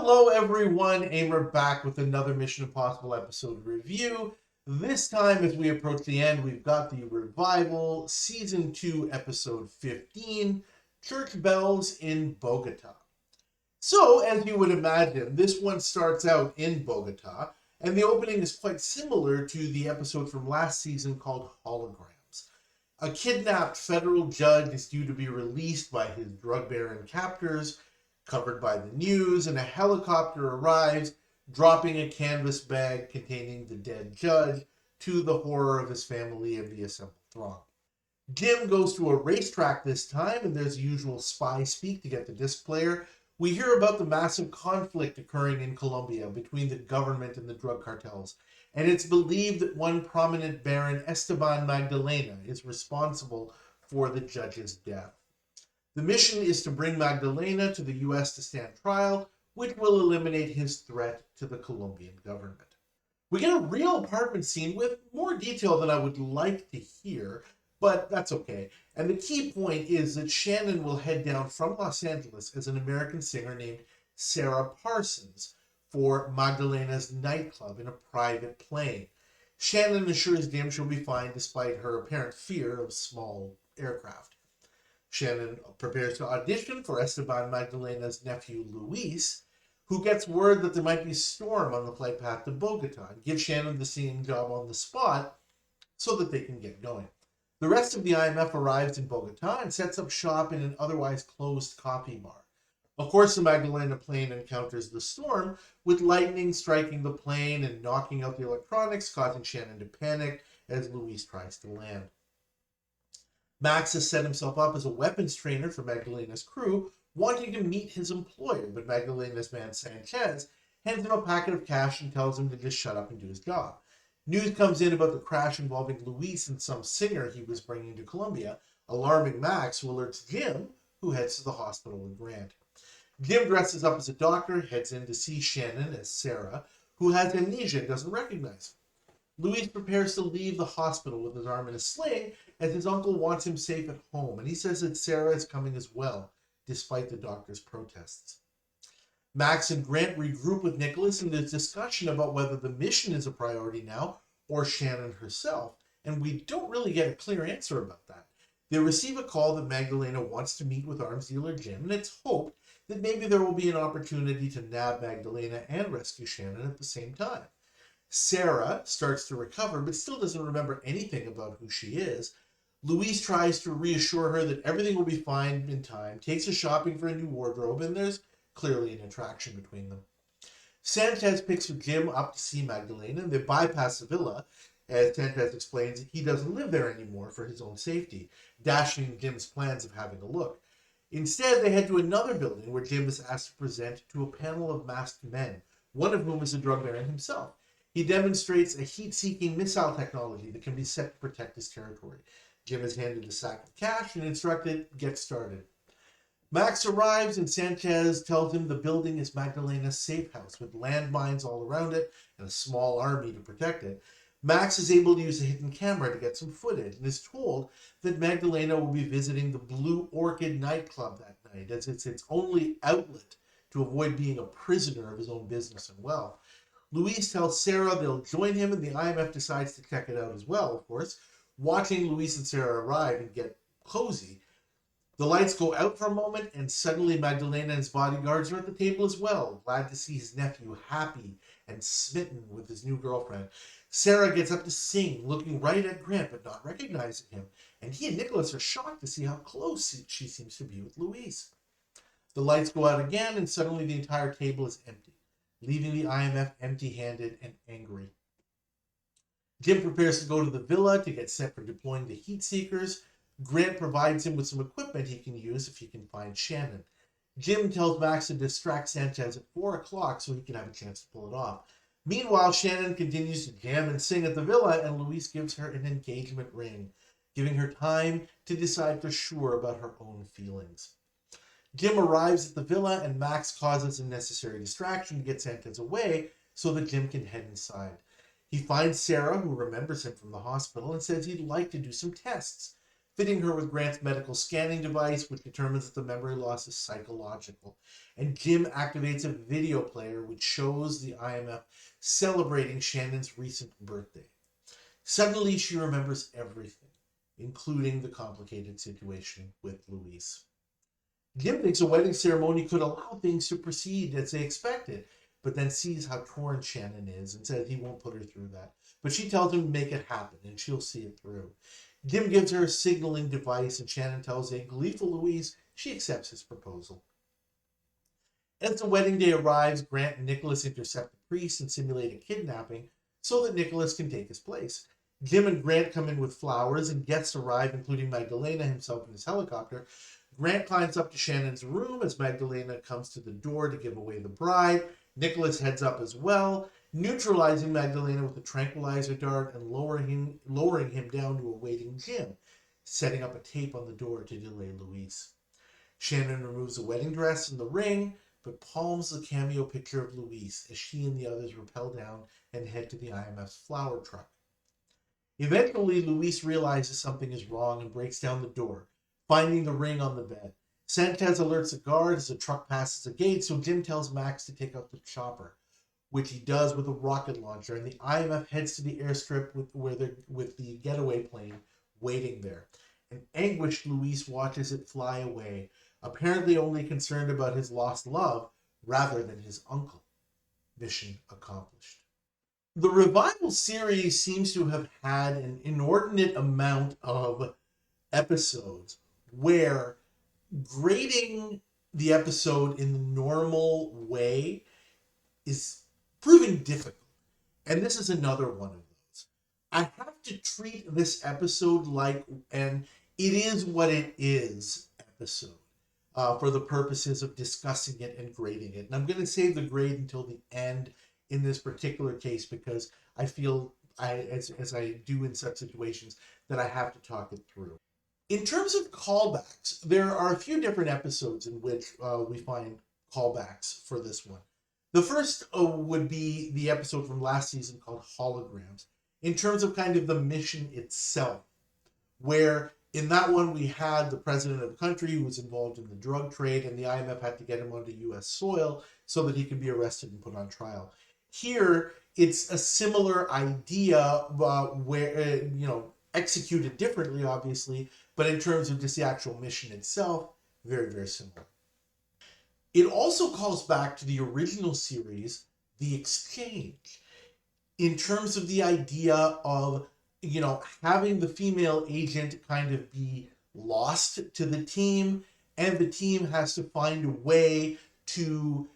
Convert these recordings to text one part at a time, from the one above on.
Hello everyone, Aimer back with another Mission Impossible episode review. This time as we approach the end, we've got the Revival Season 2 Episode 15, Church Bells in Bogota. So, as you would imagine, this one starts out in Bogota, and the opening is quite similar to the episode from last season called Holograms. A kidnapped federal judge is due to be released by his drug baron captors, covered by the news, and a helicopter arrives, dropping a canvas bag containing the dead judge to the horror of his family and the assembled throng. Jim goes to a racetrack this time, and there's the usual spy speak to get the disc player. We hear about the massive conflict occurring in Colombia between the government and the drug cartels, and it's believed that one prominent baron, Esteban Magdalena, is responsible for the judge's death. The mission is to bring Magdalena to the U.S. to stand trial, which will eliminate his threat to the Colombian government. We get a real apartment scene with more detail than I would like to hear, but that's okay. And the key point is that Shannon will head down from Los Angeles as an American singer named Sarah Parsons for Magdalena's nightclub in a private plane. Shannon assures Jim she'll be fine despite her apparent fear of small aircraft. Shannon prepares to audition for Esteban Magdalena's nephew, Luis, who gets word that there might be a storm on the flight path to Bogota and gives Shannon the singing job on the spot so that they can get going. The rest of the IMF arrives in Bogota and sets up shop in an otherwise closed coffee bar. Of course, the Magdalena plane encounters the storm, with lightning striking the plane and knocking out the electronics, causing Shannon to panic as Luis tries to land. Max has set himself up as a weapons trainer for Magdalena's crew, wanting to meet his employer, but Magdalena's man Sanchez hands him a packet of cash and tells him to just shut up and do his job. News comes in about the crash involving Luis and some singer he was bringing to Colombia, alarming Max, who alerts Jim, who heads to the hospital with Grant. Jim dresses up as a doctor, heads in to see Shannon as Sarah, who has amnesia and doesn't recognize him. Luis prepares to leave the hospital with his arm in a sling, as his uncle wants him safe at home, and he says that Sarah is coming as well, despite the doctor's protests. Max and Grant regroup with Nicholas, and there's discussion about whether the mission is a priority now, or Shannon herself, and we don't really get a clear answer about that. They receive a call that Magdalena wants to meet with arms dealer Jim, and it's hoped that maybe there will be an opportunity to nab Magdalena and rescue Shannon at the same time. Sarah starts to recover, but still doesn't remember anything about who she is. Luis tries to reassure her that everything will be fine in time, takes her shopping for a new wardrobe, and there's clearly an attraction between them. Sanchez picks Jim up to see Magdalena, and they bypass the villa, as Sanchez explains that he doesn't live there anymore for his own safety, dashing Jim's plans of having a look. Instead, they head to another building where Jim is asked to present to a panel of masked men, one of whom is a drug baron himself. He demonstrates a heat-seeking missile technology that can be set to protect his territory. Jim is handed a sack of cash and instructed, get started. Max arrives and Sanchez tells him the building is Magdalena's safe house with landmines all around it and a small army to protect it. Max is able to use a hidden camera to get some footage and is told that Magdalena will be visiting the Blue Orchid nightclub that night, as it's its only outlet to avoid being a prisoner of his own business and wealth. Luis tells Sarah they'll join him, and the IMF decides to check it out as well, of course. Watching Luis and Sarah arrive and get cozy, the lights go out for a moment, and suddenly Magdalena and his bodyguards are at the table as well, glad to see his nephew happy and smitten with his new girlfriend. Sarah gets up to sing, looking right at Grant but not recognizing him, and he and Nicholas are shocked to see how close she seems to be with Luis. The lights go out again, and suddenly the entire table is empty, leaving the IMF empty-handed and angry. Jim prepares to go to the villa to get set for deploying the heat seekers. Grant provides him with some equipment he can use if he can find Shannon. Jim tells Max to distract Sanchez at 4 o'clock so he can have a chance to pull it off. Meanwhile, Shannon continues to jam and sing at the villa, and Luis gives her an engagement ring, giving her time to decide for sure about her own feelings. Jim arrives at the villa, and Max causes a necessary distraction to get Sanchez away so that Jim can head inside. He finds Sarah, who remembers him from the hospital, and says he'd like to do some tests. fitting her with Grant's medical scanning device, which determines that the memory loss is psychological. And Jim activates a video player, which shows the IMF celebrating Shannon's recent birthday. Suddenly, she remembers everything, including the complicated situation with Louise. Jim thinks a wedding ceremony could allow things to proceed as they expected, but then sees how torn Shannon is and says he won't put her through that. But she tells him to make it happen, and she'll see it through. Jim gives her a signaling device, and Shannon tells a gleeful Louise she accepts his proposal. As the wedding day arrives, Grant and Nicholas intercept the priest and simulate a kidnapping so that Nicholas can take his place. Jim and Grant come in with flowers, and guests arrive, including Magdalena himself in his helicopter. Grant climbs up to Shannon's room as Magdalena comes to the door to give away the bride. Nicholas heads up as well, neutralizing Magdalena with a tranquilizer dart and lowering him down to a waiting Jim, setting up a tape on the door to delay Louise. Shannon removes the wedding dress and the ring, but palms the cameo picture of Louise as she and the others rappel down and head to the IMF's flower truck. Eventually, Louise realizes something is wrong and breaks down the door, finding the ring on the bed. Sanchez alerts a guard as the truck passes a gate, so Jim tells Max to take out the chopper, which he does with a rocket launcher, and the IMF heads to the airstrip with the getaway plane waiting there. An anguished Louise watches it fly away, apparently only concerned about his lost love rather than his uncle. Mission accomplished. The revival series seems to have had an inordinate amount of episodes where grading the episode in the normal way is proving difficult. And this is another one of those. I have to treat this episode like an it is what it is episode for the purposes of discussing it and grading it. And I'm going to save the grade until the end in this particular case because I feel, as I do in such situations, that I have to talk it through. In terms of callbacks, there are a few different episodes in which we find callbacks for this one. The first would be the episode from last season called Holograms, in terms of kind of the mission itself, where in that one we had the president of the country who was involved in the drug trade, and the IMF had to get him onto U.S. soil so that he could be arrested and put on trial. Here, it's a similar idea where, executed differently, obviously, but in terms of just the actual mission itself, very, very similar. It also calls back to the original series, The Exchange, in terms of the idea of, having the female agent kind of be lost to the team, and the team has to find a way to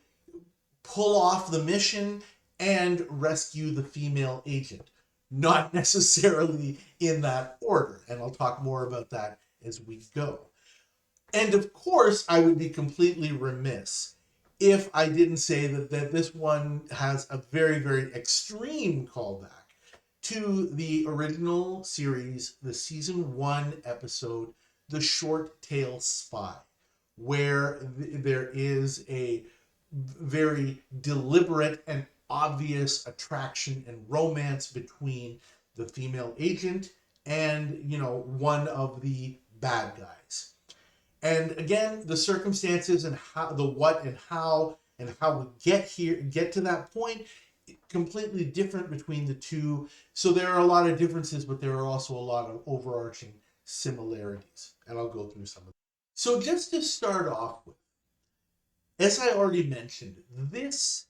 pull off the mission and rescue the female agent. Not necessarily in that order, and I'll talk more about that as we go. And of course, I would be completely remiss if I didn't say that this one has a very, very extreme callback to the original series, the season 1 episode, The Short Tail Spy, where there is a very deliberate and obvious attraction and romance between the female agent and, one of the bad guys. And again, the circumstances and how, the what and how we get to that point, completely different between the two. So there are a lot of differences, but there are also a lot of overarching similarities. And I'll go through some of them. So just to start off with, as I already mentioned, this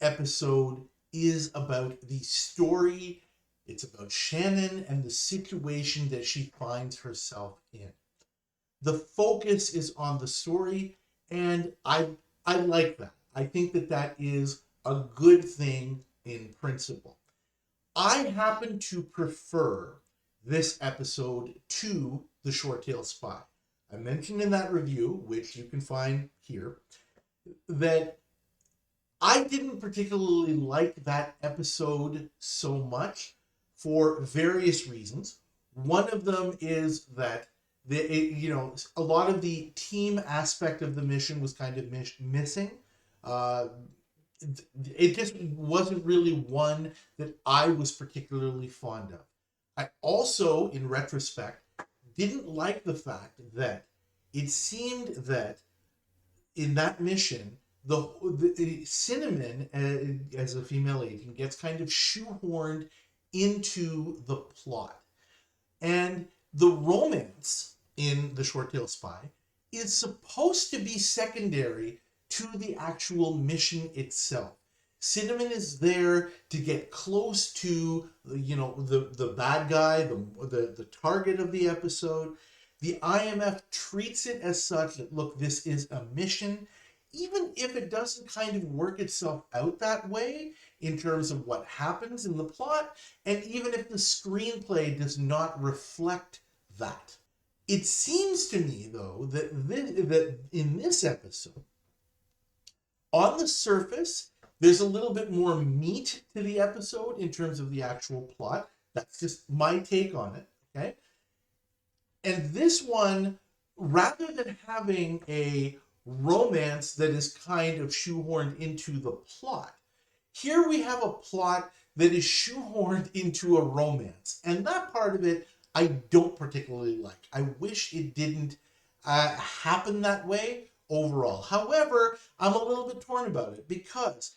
episode is about the story. It's about Shannon and the situation that she finds herself in. The focus is on the story, and I like that. I think that is a good thing in principle. I happen to prefer this episode to The Short Tail Spy. I mentioned in that review, which you can find here, that I didn't particularly like that episode so much for various reasons. One of them is that a lot of the team aspect of the mission was kind of missing. It just wasn't really one that I was particularly fond of. I also, in retrospect, didn't like the fact that it seemed that in that mission, the Cinnamon, as a female agent, gets kind of shoehorned into the plot. And the romance in The Short Tail Spy is supposed to be secondary to the actual mission itself. Cinnamon is there to get close to, the bad guy, the target of the episode. The IMF treats it as such that, look, this is a mission, even if it doesn't kind of work itself out that way in terms of what happens in the plot, and even if the screenplay does not reflect that. It seems to me, though, that in this episode, on the surface, there's a little bit more meat to the episode in terms of the actual plot. That's just my take on it, okay? And this one, rather than having a romance that is kind of shoehorned into the plot, here we have a plot that is shoehorned into a romance. And that part of it, I don't particularly like. I wish it didn't happen that way overall. However, I'm a little bit torn about it because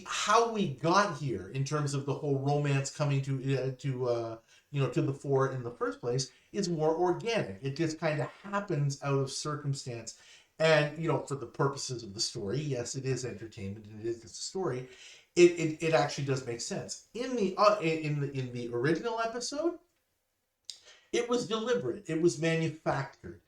how we got here in terms of the whole romance coming to the fore in the first place is more organic. It just kind of happens out of circumstance. And, for the purposes of the story, yes, it is entertainment and it is a story. It actually does make sense. In the original episode, it was deliberate. It was manufactured.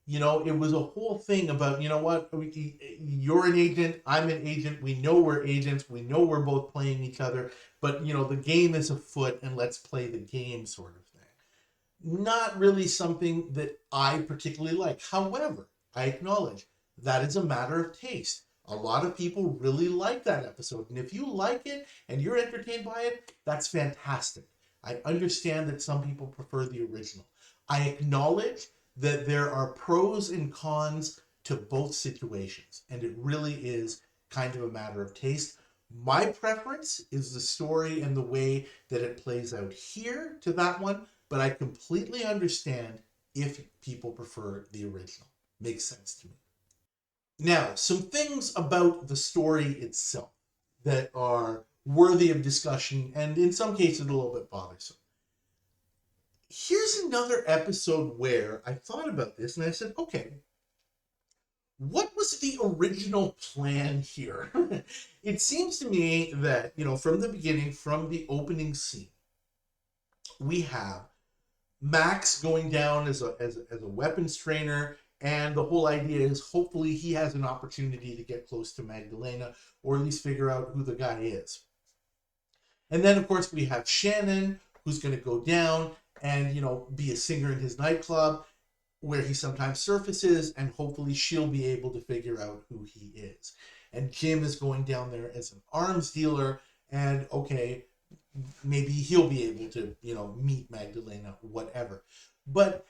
It was a whole thing about, you're an agent, I'm an agent, we know we're agents, we know we're both playing each other, but, the game is afoot and let's play the game sort of thing. Not really something that I particularly like. However, I acknowledge that is a matter of taste. A lot of people really like that episode. And if you like it and you're entertained by it, that's fantastic. I understand that some people prefer the original. I acknowledge that there are pros and cons to both situations. And it really is kind of a matter of taste. My preference is the story and the way that it plays out here to that one. But I completely understand if people prefer the original. Makes sense to me. Now, some things about the story itself that are worthy of discussion and in some cases a little bit bothersome. Here's another episode where I thought about this and I said, okay, what was the original plan here? It seems to me that, from the beginning, from the opening scene, we have Max going down as a weapons trainer, and the whole idea is hopefully he has an opportunity to get close to Magdalena or at least figure out who the guy is. And then, of course, we have Shannon, who's going to go down and, be a singer in his nightclub where he sometimes surfaces, and hopefully she'll be able to figure out who he is. And Jim is going down there as an arms dealer, and okay, maybe he'll be able to, meet Magdalena, whatever. But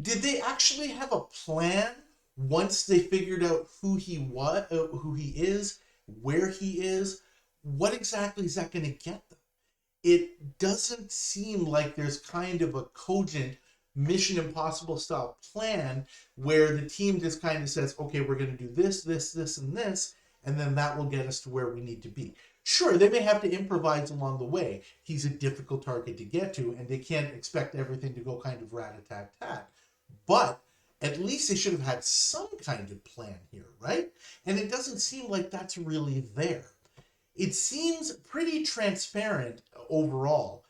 did they actually have a plan once they figured out who he is, where he is? What exactly is that going to get them? It doesn't seem like there's kind of a cogent Mission Impossible style plan where the team just kind of says, okay, we're going to do this, this, this, and this, and then that will get us to where we need to be. Sure, they may have to improvise along the way. He's a difficult target to get to, and they can't expect everything to go kind of rat-a-tat-tat. But at least they should have had some kind of plan here, right? And it doesn't seem like that's really there. It seems pretty transparent overall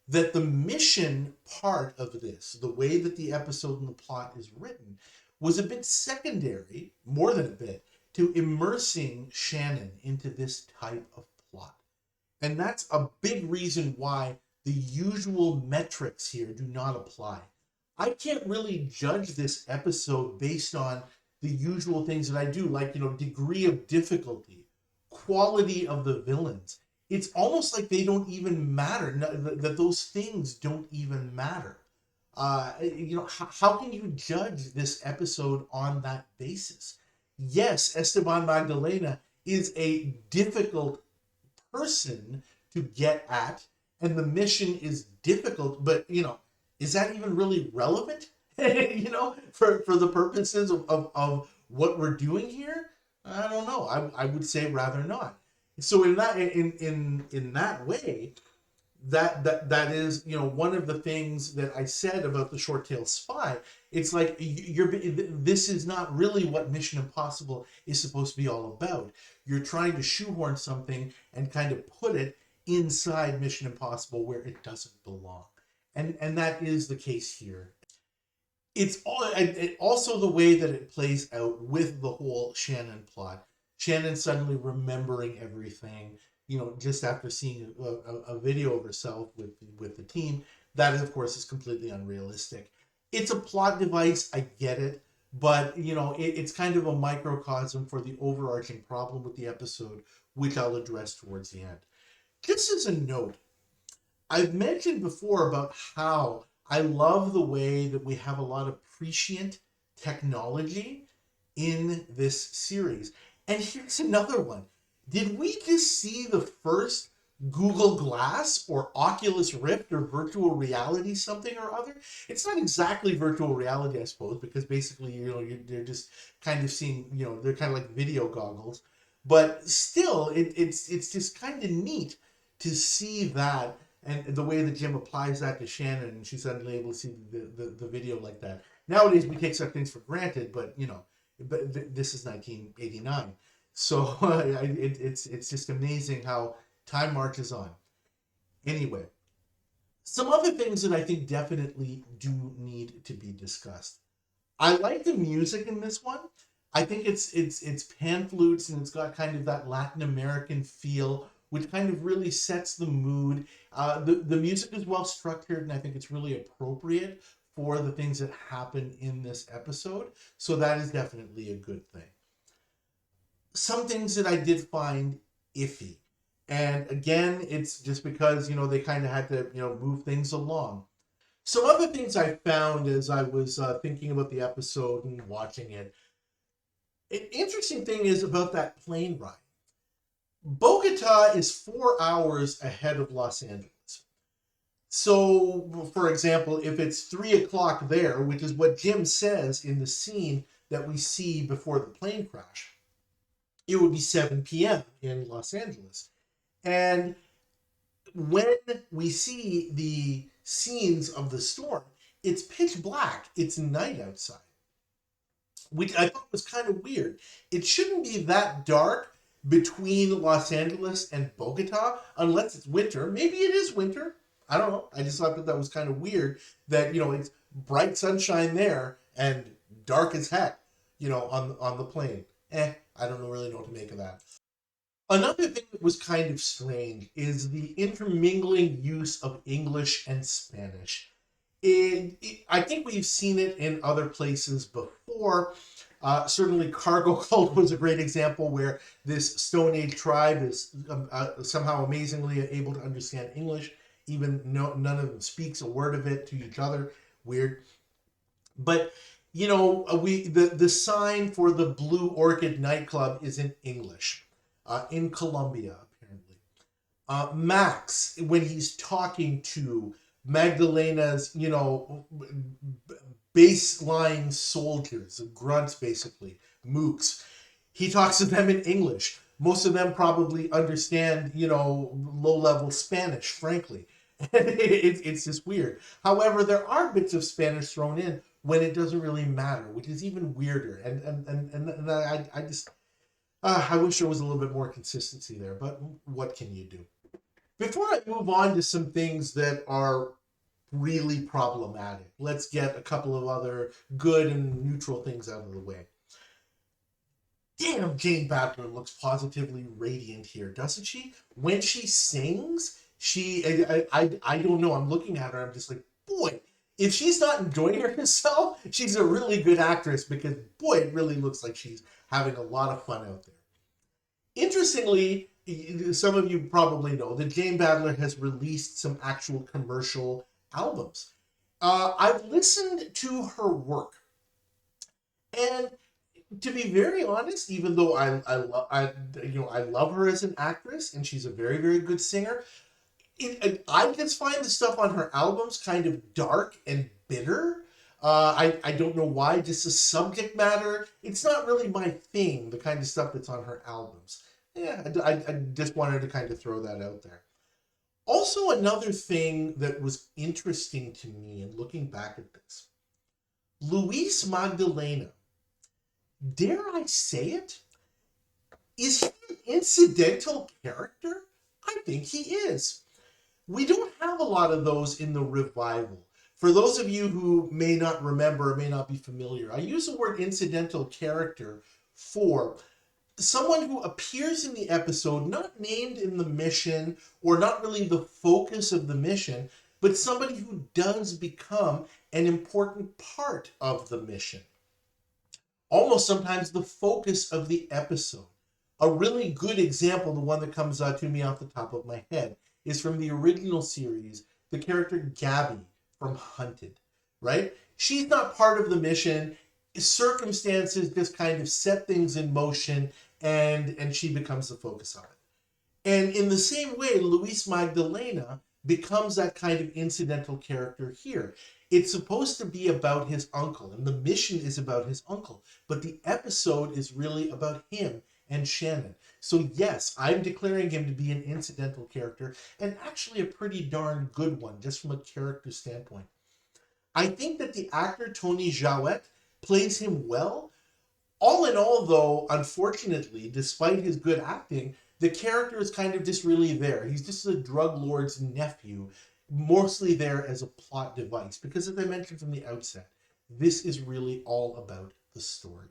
that the mission part of this, the way that the episode and the plot is written, was a bit secondary, more than a bit, to immersing Shannon into this type of plot. And that's a big reason why the usual metrics here do not apply. I can't really judge this episode based on the usual things that I do, like, degree of difficulty, quality of the villains. It's almost like they don't even matter, that those things don't even matter. How can you judge this episode on that basis? Yes, Esteban Magdalena is a difficult person to get at, and the mission is difficult, but, is that even really relevant you know, for the purposes of what we're doing here? I don't know. I would say rather not. So in that way, that is, you know, one of the things that I said about the short tail spy. It's like this is not really what Mission Impossible is supposed to be all about. You're trying to shoehorn something and kind of put it inside Mission Impossible where it doesn't belong, and that is the case here. It's also the way that it plays out with the whole Shannon plot. Shannon suddenly remembering everything, you know, just after seeing a video of herself with the team. That, of course, is completely unrealistic. It's a plot device. I get it, but you know, it's kind of a microcosm for the overarching problem with the episode, which I'll address towards the end. Just as a note, I've mentioned before about how I love the way that we have a lot of prescient technology in this series. And here's another one. Did we just see the first Google Glass or Oculus Rift or virtual reality something or other? It's not exactly virtual reality, I suppose, because basically, you know, they're just kind of seeing, you know, they're kind of like video goggles. But still, it's just kind of neat to see that, and the way that Jim applies that to Shannon, and she's suddenly able to see the video like that. Nowadays, we take such things for granted, but you know, this is 1989, so it's just amazing how time marches on. Anyway, some other things that I think definitely do need to be discussed. I like the music in this one. I think it's pan flutes, and it's got kind of that Latin American feel, which kind of really sets the mood. The music is well structured, and I think it's really appropriate for the things that happen in this episode. So that is definitely a good thing. Some things that I did find iffy, and again, it's just because, you know, they kind of had to, you know, move things along. Some other things I found as I was thinking about the episode and watching it. An interesting thing is about that plane ride. Bogota is 4 hours ahead of Los Angeles. So, for example, if it's 3 o'clock there, which is what Jim says in the scene that we see before the plane crash, it would be 7 p.m. in Los Angeles. And when we see the scenes of the storm, it's pitch black. It's night outside, which I thought was kind of weird. It shouldn't be that dark between Los Angeles and Bogota unless it's winter. Maybe it is winter. I don't know. I just thought that was kind of weird that, you know, it's bright sunshine there and dark as heck, you know, on the plane. I don't really know what to make of that. Another thing that was kind of strange is the intermingling use of English and Spanish. I think we've seen it in other places before. Certainly, Cargo Cult was a great example where this Stone Age tribe is somehow amazingly able to understand English, even none of them speaks a word of it to each other. Weird. But you know, the sign for the Blue Orchid nightclub is in English, in Colombia apparently. Max, when he's talking to Magdalena's, you know, baseline soldiers, grunts basically, mooks, he talks to them in English. Most of them probably understand, you know, low-level Spanish, frankly. It's just weird. However, there are bits of Spanish thrown in when it doesn't really matter, which is even weirder. And I just, I wish there was a little bit more consistency there, but what can you do? Before I move on to some things that are really problematic, let's get a couple of other good and neutral things out of the way. Damn, Jane Badler looks positively radiant here, doesn't she? When she sings, I don't know, I'm looking at her, I'm just like, boy, if she's not enjoying herself, she's a really good actress, because boy, it really looks like she's having a lot of fun out there. Interestingly, some of you probably know that Jane Badler has released some actual commercial albums. I've listened to her work, and to be very honest, even though I love her as an actress, and she's a very, very good singer, I just find the stuff on her albums kind of dark and bitter. I don't know why. Just the subject matter, it's not really my thing, the kind of stuff that's on her albums. Yeah, I just wanted to kind of throw that out there. Also, another thing that was interesting to me in looking back at this, Luis Magdalena, dare I say it, is he an incidental character? I think he is. We don't have a lot of those in the revival. For those of you who may not remember or may not be familiar, I use the word incidental character for someone who appears in the episode, not named in the mission or not really the focus of the mission, but somebody who does become an important part of the mission. Almost sometimes the focus of the episode. A really good example, the one that comes to me off the top of my head, is from the original series, the character Gabby from Hunted, right? She's not part of the mission. Circumstances just kind of set things in motion, and she becomes the focus of it. And in the same way, Luis Magdalena becomes that kind of incidental character here. It's supposed to be about his uncle, and the mission is about his uncle, but the episode is really about him and Shannon. So yes, I'm declaring him to be an incidental character, and actually a pretty darn good one, just from a character standpoint. I think that the actor Tony Jowett plays him well. All in all, though, unfortunately, despite his good acting, the character is kind of just really there. He's just a drug lord's nephew, mostly there as a plot device. Because as I mentioned from the outset, this is really all about the story.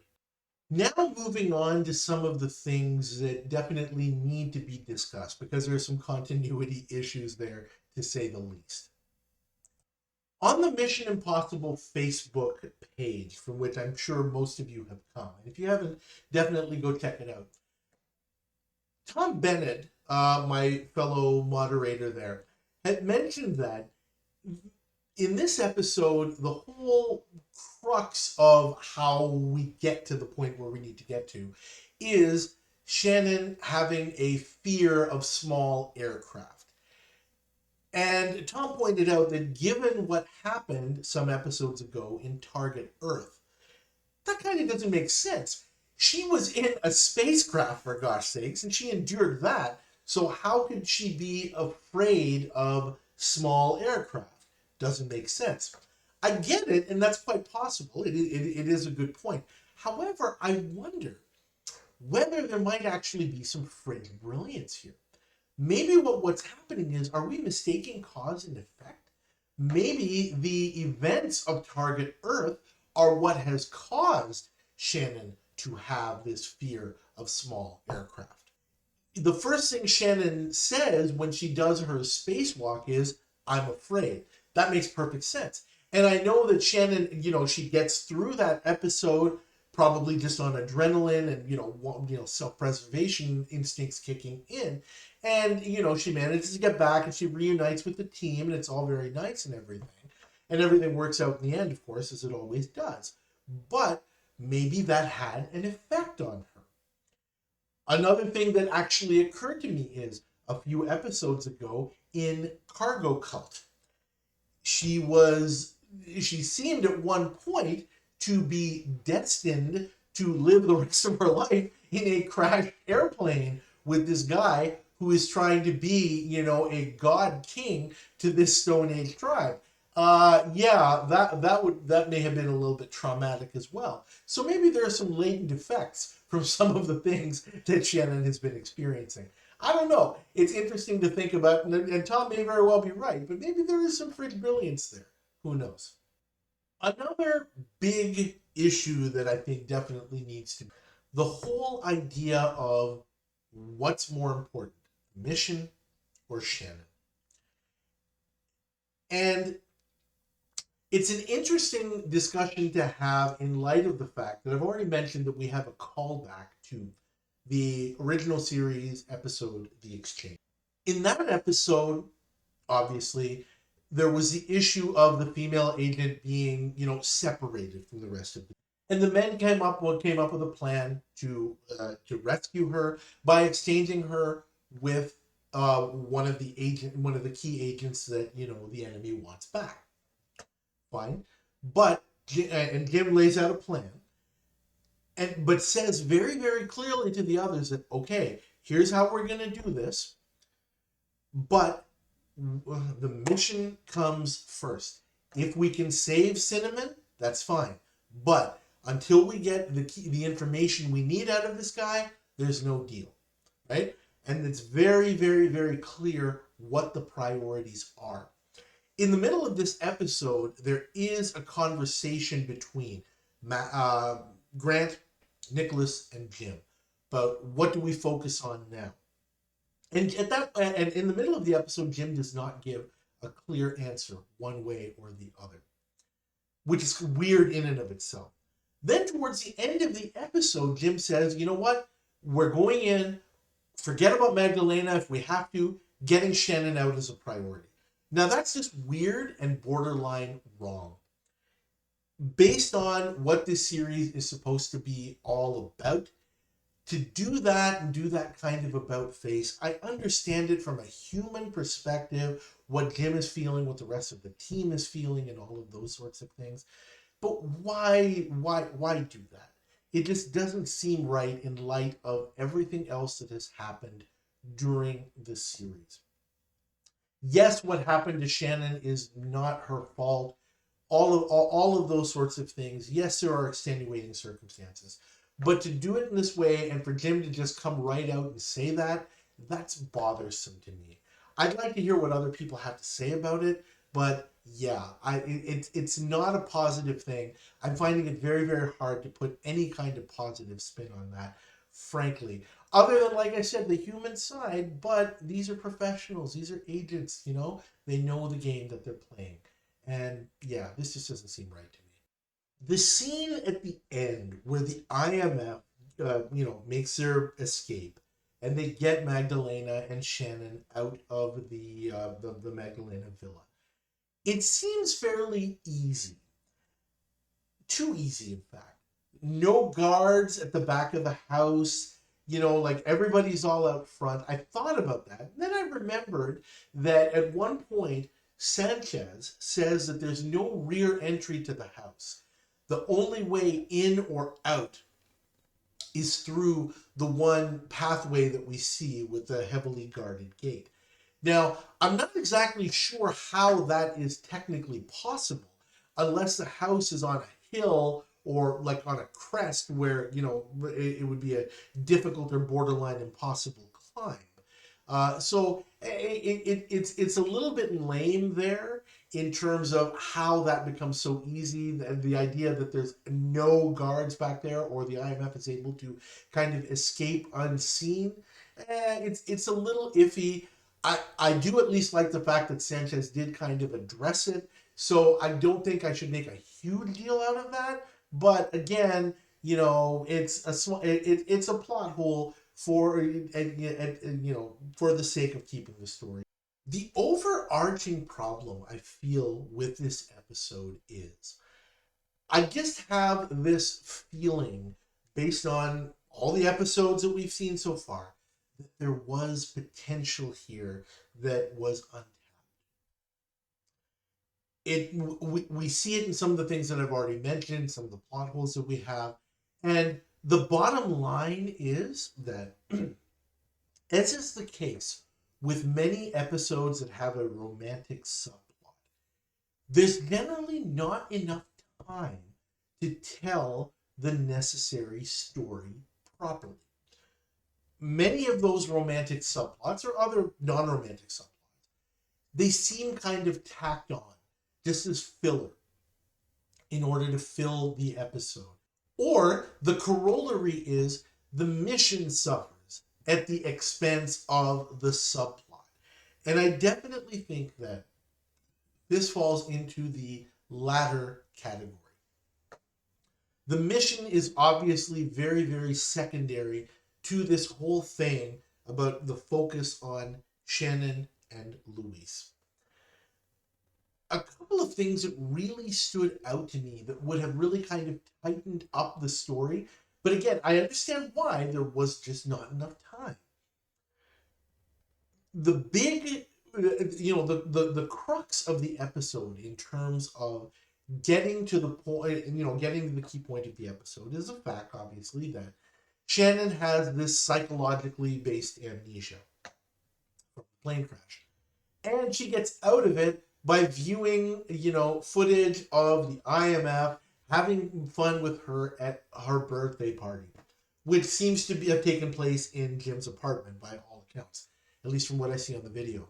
Now moving on to some of the things that definitely need to be discussed, because there are some continuity issues there, to say the least. On the Mission Impossible Facebook page, from which I'm sure most of you have come, and if you haven't, definitely go check it out. Tom Bennett, my fellow moderator there, had mentioned that in this episode, the whole crux of how we get to the point where we need to get to is Shannon having a fear of small aircraft. And Tom pointed out that given what happened some episodes ago in Target Earth, that kind of doesn't make sense. She was in a spacecraft, for gosh sakes, and she endured that. So how could she be afraid of small aircraft? Doesn't make sense. I get it, and that's quite possible. It is a good point. However, I wonder whether there might actually be some fringe brilliance here. Maybe what's happening is, are we mistaking cause and effect? Maybe the events of Target Earth are what has caused Shannon to have this fear of small aircraft. The first thing Shannon says when she does her spacewalk is, I'm afraid. That makes perfect sense. And I know that Shannon, she gets through that episode probably just on adrenaline and, self-preservation instincts kicking in. And, she manages to get back and she reunites with the team, and it's all very nice and everything. And everything works out in the end, of course, as it always does. But maybe that had an effect on her. Another thing that actually occurred to me is a few episodes ago in Cargo Cult. She seemed at one point to be destined to live the rest of her life in a crashed airplane with this guy who is trying to be, a god king to this Stone Age tribe. That may have been a little bit traumatic as well. So maybe there are some latent effects from some of the things that Shannon has been experiencing. I don't know. It's interesting to think about, and Tom may very well be right, but maybe there is some fringe brilliance there. Who knows? Another big issue that I think definitely needs to be the whole idea of what's more important, mission or Shannon. And it's an interesting discussion to have in light of the fact that I've already mentioned that we have a callback to the original series episode, The Exchange. In that episode, obviously, there was the issue of the female agent being, separated from the rest of the. And the men came up with a plan to rescue her by exchanging her with one of the key agents that the enemy wants back. Fine, but and Jim lays out a plan, but says very, very clearly to the others that, okay, here's how we're going to do this, but the mission comes first. If we can save Cinnamon, that's fine. But until we get the information we need out of this guy, there's no deal, right? And it's very, very, very clear what the priorities are. In the middle of this episode, there is a conversation between Grant, Nicholas, and Jim about what do we focus on now. And in the middle of the episode, Jim does not give a clear answer one way or the other, which is weird in and of itself. Then towards the end of the episode, Jim says, you know what? We're going in, forget about Magdalena if we have to, getting Shannon out is a priority. Now that's just weird and borderline wrong. Based on what this series is supposed to be all about, to do that and do that kind of about face, I understand it from a human perspective, what Jim is feeling, what the rest of the team is feeling, and all of those sorts of things. But why do that? It just doesn't seem right in light of everything else that has happened during this series. Yes, what happened to Shannon is not her fault. All of those sorts of things. Yes, there are extenuating circumstances. But to do it in this way and for Jim to just come right out and say that, that's bothersome to me. I'd like to hear what other people have to say about it, but yeah, it's not a positive thing. I'm finding it very, very hard to put any kind of positive spin on that, frankly. Other than, like I said, the human side, but these are professionals. These are agents, They know the game that they're playing. And yeah, this just doesn't seem right to me. The scene at the end where the IMF, makes their escape, and they get Magdalena and Shannon out of the Magdalena villa. It seems fairly easy, too easy, in fact. No guards at the back of the house. Like everybody's all out front. I thought about that. And then I remembered that at one point, Sanchez says that there's no rear entry to the house. The only way in or out is through the one pathway that we see with the heavily guarded gate. Now, I'm not exactly sure how that is technically possible unless the house is on a hill or like on a crest where, it would be a difficult or borderline impossible climb. So it's a little bit lame there in terms of how that becomes so easy. The idea that there's no guards back there or the IMF is able to kind of escape unseen. It's a little iffy. I do at least like the fact that Sanchez did kind of address it. So I don't think I should make a huge deal out of that. But again, it's a plot hole for for the sake of keeping the story. The overarching problem I feel with this episode is I just have this feeling based on all the episodes that we've seen so far that there was potential here that was untapped. We see it in some of the things that I've already mentioned, some of the plot holes that we have, and the bottom line is that, as is the case with many episodes that have a romantic subplot, there's generally not enough time to tell the necessary story properly. Many of those romantic subplots or other non-romantic subplots, they seem kind of tacked on just as filler in order to fill the episode. Or the corollary is the mission suffers at the expense of the subplot. And I definitely think that this falls into the latter category. The mission is obviously very, very secondary to this whole thing about the focus on Shannon and Luis. A couple of things that really stood out to me that would have really kind of tightened up the story. But again, I understand why there was just not enough time. The big, the crux of the episode in terms of getting to the point, getting to the key point of the episode is a fact, obviously, that Shannon has this psychologically based amnesia from the plane crash. And she gets out of it by viewing, footage of the IMF having fun with her at her birthday party, which seems to have taken place in Jim's apartment by all accounts, at least from what I see on the video.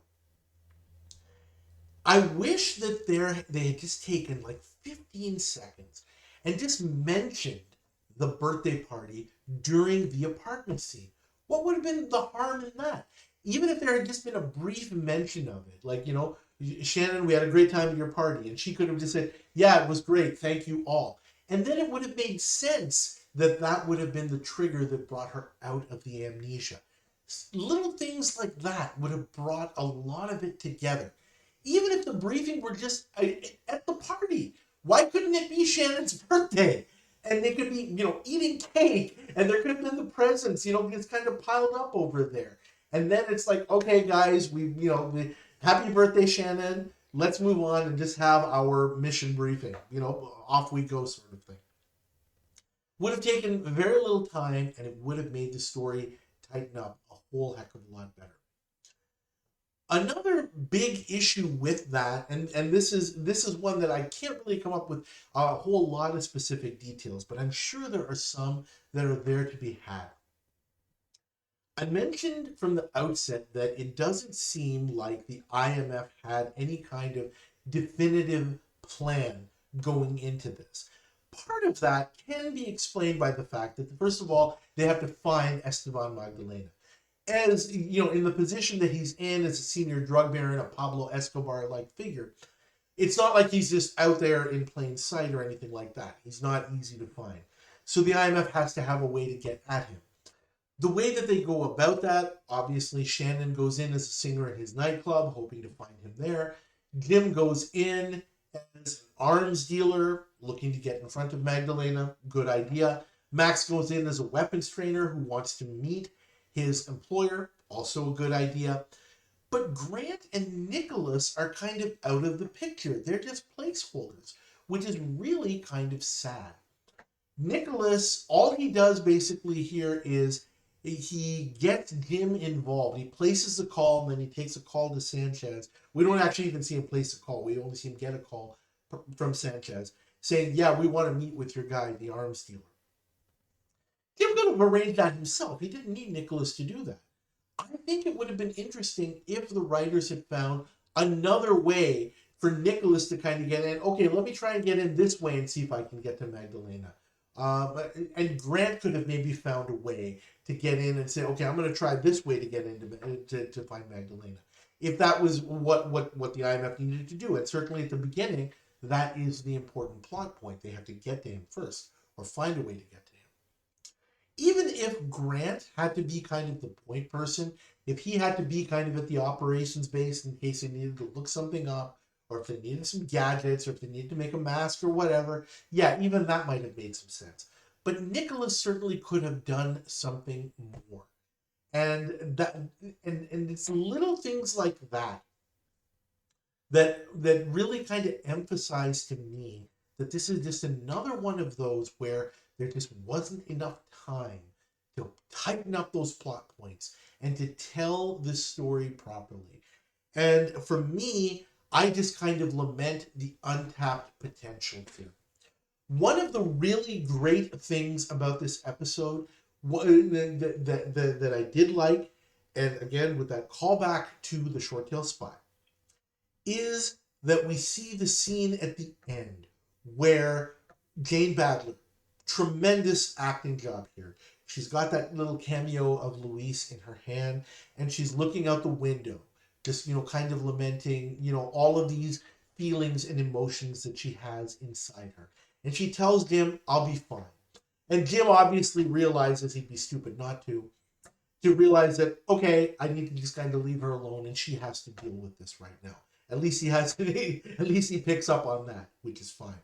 I wish that they had just taken like 15 seconds and just mentioned the birthday party during the apartment scene. What would have been the harm in that? Even if there had just been a brief mention of it, like, Shannon, we had a great time at your party, and she could have just said, yeah, it was great, thank you all. And then it would have made sense that would have been the trigger that brought her out of the amnesia. Little things like that would have brought a lot of it together. Even if the briefing were just at the party, why couldn't it be Shannon's birthday? And they could be, eating cake, and there could have been the presents, it's kind of piled up over there. And then it's like, okay, guys, happy birthday, Shannon. Let's move on and just have our mission briefing. Off we go, sort of thing. Would have taken very little time, and it would have made the story tighten up a whole heck of a lot better. Another big issue with that, and this is one that I can't really come up with a whole lot of specific details, but I'm sure there are some that are there to be had. I mentioned from the outset that it doesn't seem like the IMF had any kind of definitive plan going into this. Part of that can be explained by the fact that, first of all, they have to find Esteban Magdalena. As, in the position that he's in as a senior drug baron, a Pablo Escobar-like figure, it's not like he's just out there in plain sight or anything like that. He's not easy to find. So the IMF has to have a way to get at him. The way that they go about that, obviously, Shannon goes in as a singer in his nightclub, hoping to find him there. Jim goes in as an arms dealer, looking to get in front of Magdalena. Good idea. Max goes in as a weapons trainer who wants to meet his employer. Also a good idea. But Grant and Nicholas are kind of out of the picture. They're just placeholders, which is really kind of sad. Nicholas, all he does basically here is he gets Jim involved. He places a call, and then he takes a call to Sanchez. We don't actually even see him place a call. We only see him get a call from Sanchez saying, yeah, we want to meet with your guy, the arms dealer. Jim could have arranged that himself. He didn't need Nicholas to do that. I think it would have been interesting if the writers had found another way for Nicholas to kind of get in. Okay, let me try and get in this way and see if I can get to Magdalena. And Grant could have maybe found a way to get in and say, okay, I'm going to try this way to get into to find Magdalena. If that was what the IMF needed to do. And certainly at the beginning, that is the important plot point. They have to get to him first, or find a way to get to him. Even if Grant had to be kind of the point person, if he had to be kind of at the operations base in case they needed to look something up, or if they needed some gadgets, or if they needed to make a mask or whatever, yeah, even that might have made some sense. But Nicholas certainly could have done something more. And it's little things like that really kind of emphasize to me that this is just another one of those where there just wasn't enough time to tighten up those plot points and to tell this story properly. And for me, I just kind of lament the untapped potential here. One of the really great things about this episode that I did like, and again with that callback to the Short Tail Spy, is that we see the scene at the end where Jane Badler, tremendous acting job here. She's got that little cameo of Luis in her hand, and she's looking out the window, just, kind of lamenting, all of these feelings and emotions that she has inside her. And she tells Jim, I'll be fine. And Jim obviously realizes he'd be stupid not to realize that, okay, I need to just kind of leave her alone, and she has to deal with this right now. At least he picks up on that, which is fine.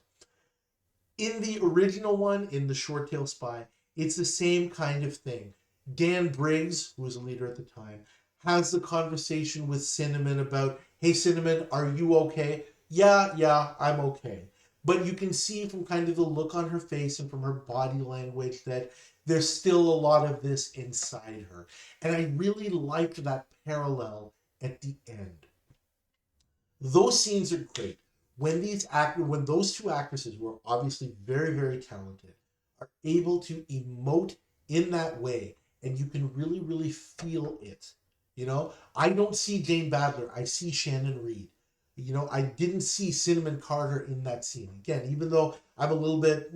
In the original one, in the Short Tail Spy, it's the same kind of thing. Dan Briggs, who was a leader at the time, has the conversation with Cinnamon about, hey, Cinnamon, are you okay? Yeah, I'm okay. But you can see from kind of the look on her face and from her body language that there's still a lot of this inside her. And I really liked that parallel at the end. Those scenes are great. When those two actresses were obviously very, very talented, are able to emote in that way, and you can really, really feel it. I don't see Jane Badler. I see Shannon Reed. I didn't see Cinnamon Carter in that scene. Again, even though I'm a little bit,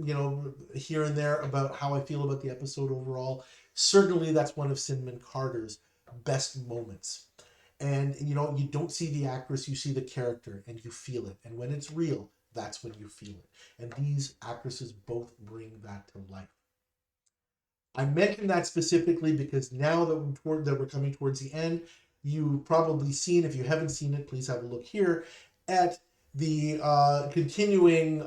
here and there about how I feel about the episode overall, certainly that's one of Cinnamon Carter's best moments. And you don't see the actress, you see the character, and you feel it. And when it's real, that's when you feel it. And these actresses both bring that to life. I mentioned that specifically because now that we're coming towards the end, you've probably seen, if you haven't seen it, please have a look here at the continuing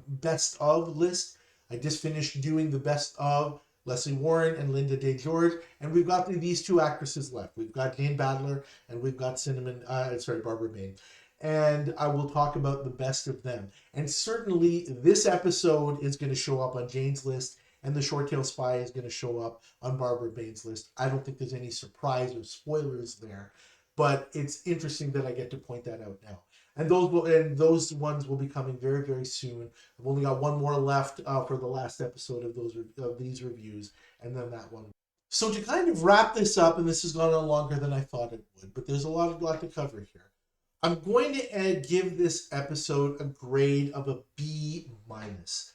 best of list. I just finished doing the best of Leslie Warren and Linda Day George, and we've got these two actresses left. We've got Jane Badler and we've got Barbara Bain. And I will talk about the best of them. And certainly this episode is going to show up on Jane's list, and the Short Tail Spy is going to show up on Barbara Bain's list. I don't think there's any surprise or spoilers there, but it's interesting that I get to point that out now. And those ones will be coming very, very soon. I've only got one more left for the last episode of these reviews, and then that one. So to kind of wrap this up, and this has gone on longer than I thought it would, but there's a lot to cover here. I'm going to give this episode a grade of a B minus.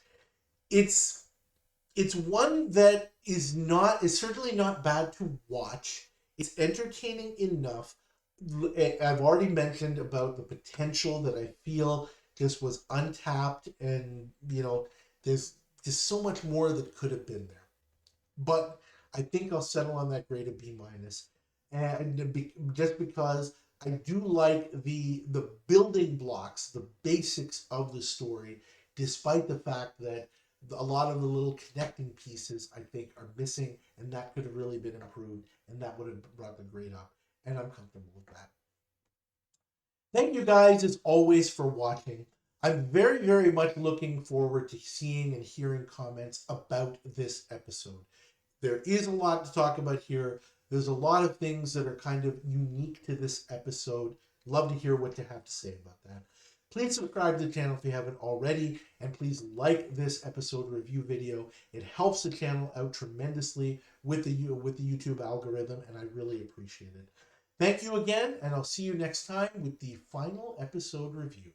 It's one that is certainly not bad to watch. It's entertaining enough. I've already mentioned about the potential that I feel this was untapped, and there's so much more that could have been there. But I think I'll settle on that grade of B minus, and just because I do like the building blocks, the basics of the story, despite the fact that a lot of the little connecting pieces I think are missing, and that could have really been improved, and that would have brought the grade up, and I'm comfortable with that. Thank you guys as always for watching. I'm very, very much looking forward to seeing and hearing comments about this episode. There is a lot to talk about here. There's a lot of things that are kind of unique to this episode. Love to hear what you have to say about that. Please subscribe to the channel if you haven't already, and please like this episode review video. It helps the channel out tremendously with the YouTube algorithm, and I really appreciate it. Thank you again, and I'll see you next time with the final episode review.